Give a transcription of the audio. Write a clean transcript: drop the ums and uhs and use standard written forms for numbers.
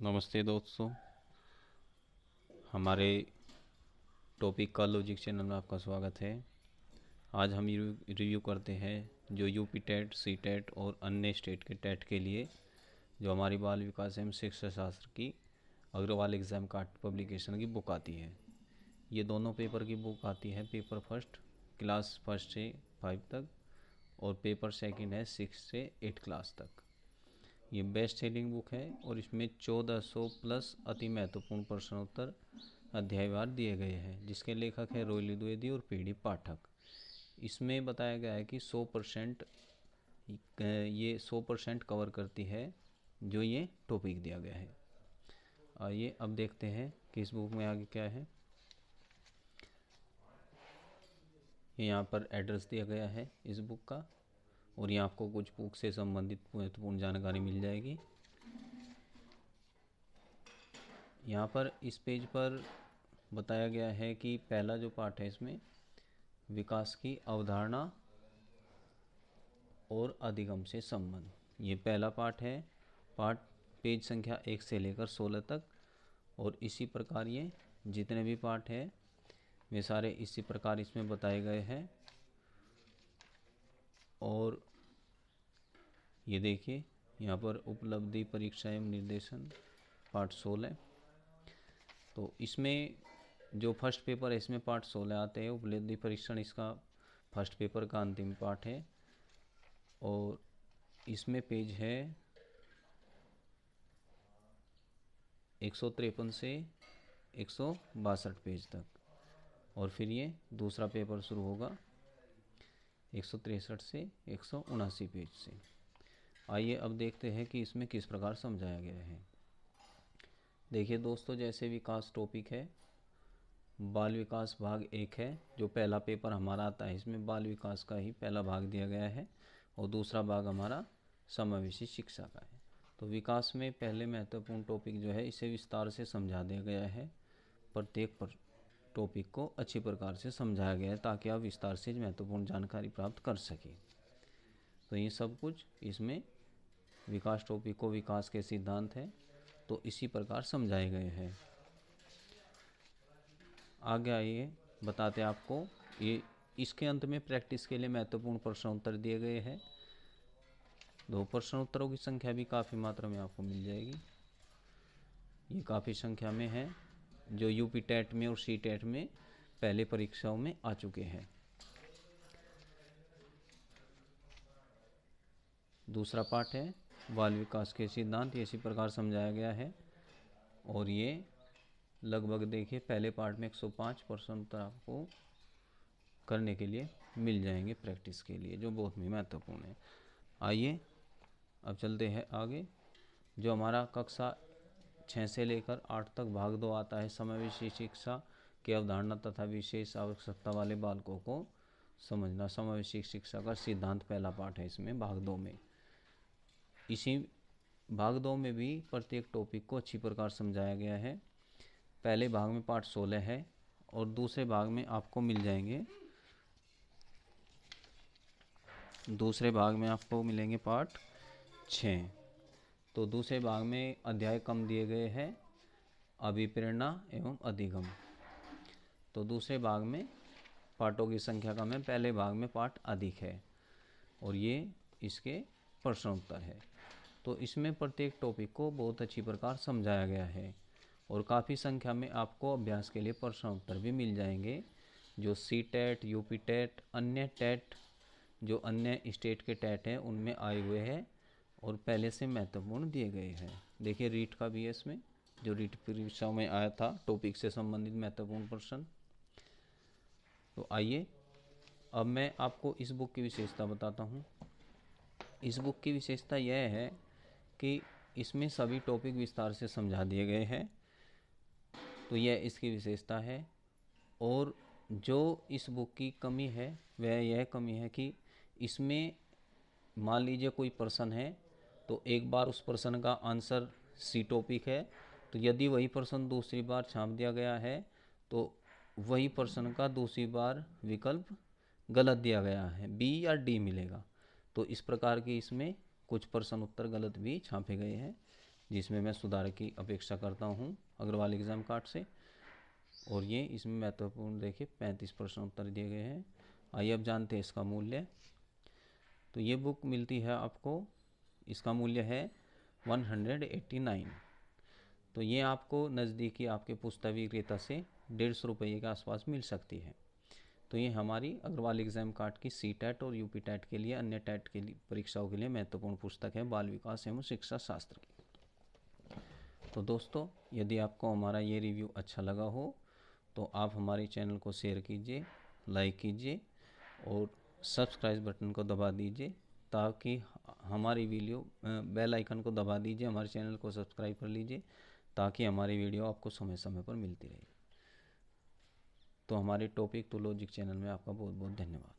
नमस्ते दोस्तों। हमारे टॉपिक का लॉजिक चैनल में आपका स्वागत है। आज हम रिव्यू करते हैं जो यूपी टेट, सी टेट और अन्य स्टेट के टेट के लिए जो हमारी बाल विकास एवं शिक्षा शास्त्र की अग्रवाल एग्ज़ाम कार्ड पब्लिकेशन की बुक आती है। ये दोनों पेपर की बुक आती है। पेपर फर्स्ट क्लास फर्स्ट से 5 तक और पेपर सेकंड है 6 से 8 क्लास तक। ये बेस्ट सेलिंग बुक है और इसमें 1400 प्लस अति महत्वपूर्ण प्रश्नोत्तर अध्यायवार दिए गए हैं, जिसके लेखक है रोहिली द्विवेदी और पीडी पाठक। इसमें बताया गया है कि 100% ये 100% कवर करती है जो ये टॉपिक दिया गया है। आइए अब देखते हैं कि इस बुक में आगे क्या है। ये यहाँ पर एड्रेस दिया गया है इस बुक का और यहाँ आपको कुछ बुक से संबंधित महत्वपूर्ण जानकारी मिल जाएगी। यहाँ पर इस पेज पर बताया गया है कि पहला जो पार्ट है इसमें विकास की अवधारणा और अधिगम से संबंध, ये पहला पार्ट है। पार्ट पेज संख्या 1 से लेकर 16 तक। और इसी प्रकार ये जितने भी पार्ट है वे सारे इसी प्रकार इसमें बताए गए हैं। और ये देखिए यहाँ पर उपलब्धि परीक्षा एवं निर्देशन पार्ट 16। तो इसमें जो फर्स्ट पेपर है इसमें पार्ट 16 आते हैं। उपलब्धि परीक्षण इसका फर्स्ट पेपर का अंतिम पार्ट है और इसमें पेज है 153 से 162 पेज तक। और फिर ये दूसरा पेपर शुरू होगा 163 से 179 पेज से। आइए अब देखते हैं कि इसमें किस प्रकार समझाया गया है। देखिए दोस्तों, जैसे विकास टॉपिक है, बाल विकास भाग 1 है जो पहला पेपर हमारा आता है। इसमें बाल विकास का ही पहला भाग दिया गया है और दूसरा भाग हमारा समावेशी शिक्षा का है। तो विकास में पहले महत्वपूर्ण टॉपिक जो है इसे विस्तार से समझा दिया गया है। प्रत्येक टॉपिक को अच्छी प्रकार से समझाया गया है ताकि आप विस्तार से महत्वपूर्ण जानकारी प्राप्त कर सकें। तो ये सब कुछ इसमें विकास टॉपिक को विकास के सिद्धांत हैं तो इसी प्रकार समझाए गए हैं। आगे आइए बताते आपको। ये इसके अंत में प्रैक्टिस के लिए महत्वपूर्ण प्रश्न उत्तर दिए गए हैं। दो प्रश्न उत्तरों की संख्या भी काफ़ी मात्रा में आपको मिल जाएगी। ये काफ़ी संख्या में है जो यूपी टेट में और सी टेट में पहले परीक्षाओं में आ चुके हैं। दूसरा पार्ट है बाल विकास के सिद्धांत, इसी प्रकार समझाया गया है। और ये लगभग देखिए पहले पार्ट में 105 प्रश्न उत्तर आपको करने के लिए मिल जाएंगे प्रैक्टिस के लिए, जो बहुत ही महत्वपूर्ण है। आइए अब चलते हैं आगे। जो हमारा कक्षा 6 से लेकर 8 तक भाग 2 आता है, समावेशी शिक्षा की अवधारणा तथा विशेष आवश्यकता वाले बालकों को समझना। समावेशी शिक्षा का सिद्धांत पहला पाठ है इसमें भाग 2 में। इसी भाग 2 में भी प्रत्येक टॉपिक को अच्छी प्रकार समझाया गया है। पहले भाग में पार्ट 16 है और दूसरे भाग में आपको मिल जाएंगे, दूसरे भाग में आपको मिलेंगे पार्ट 6। तो दूसरे भाग में अध्याय कम दिए गए हैं, अभिप्रेरणा एवं अधिगम। तो दूसरे भाग में पार्टों की संख्या कम है, पहले भाग में पार्ट अधिक है और ये इसके प्रश्न उत्तर है। तो इसमें प्रत्येक टॉपिक को बहुत अच्छी प्रकार समझाया गया है और काफ़ी संख्या में आपको अभ्यास के लिए प्रश्न उत्तर भी मिल जाएंगे जो सी टेट, यूपी टेट, अन्य टेट, जो अन्य स्टेट के टेट हैं उनमें आए हुए हैं और पहले से महत्वपूर्ण दिए गए हैं। देखिए रीट का भी है इसमें, जो रीट परीक्षाओं में आया था टॉपिक से संबंधित महत्वपूर्ण प्रश्न। तो आइए अब मैं आपको इस बुक की विशेषता बताता हूँ। इस बुक की विशेषता यह है कि इसमें सभी टॉपिक विस्तार से समझा दिए गए हैं। तो यह इसकी विशेषता है। और जो इस बुक की कमी है वह यह कमी है कि इसमें मान लीजिए कोई प्रश्न है तो एक बार उस प्रश्न का आंसर सी टॉपिक है, तो यदि वही प्रश्न दूसरी बार छाप दिया गया है तो वही प्रश्न का दूसरी बार विकल्प गलत दिया गया है, बी या डी मिलेगा। तो इस प्रकार की इसमें कुछ प्रश्न उत्तर गलत भी छापे गए हैं, जिसमें मैं सुधार की अपेक्षा करता हूँ अग्रवाल एग्ज़ाम कार्ड से। और ये इसमें महत्वपूर्ण देखिए 35 प्रश्न उत्तर दिए गए हैं। आइए अब जानते हैं इसका मूल्य। तो ये बुक मिलती है आपको, इसका मूल्य है 189। तो ये आपको नज़दीकी आपके पुस्तक विक्रेता से 150 रुपये के आसपास मिल सकती है। तो ये हमारी अग्रवाल एग्ज़ाम कार्ड की सी-टेट और यूपी टेट के लिए, अन्य टेट के लिए परीक्षाओं के लिए महत्वपूर्ण पुस्तक है बाल विकास एवं शिक्षा शास्त्र की। तो दोस्तों, यदि आपको हमारा ये रिव्यू अच्छा लगा हो तो आप हमारे चैनल को शेयर कीजिए, लाइक कीजिए और सब्सक्राइब बटन को दबा दीजिए, ताकि हमारी वीडियो बेल आइकन को दबा दीजिए, हमारे चैनल को सब्सक्राइब कर लीजिए, ताकि हमारी वीडियो आपको समय समय पर मिलती रहे। तो हमारे टॉपिक टू लॉजिक चैनल में आपका बहुत बहुत धन्यवाद।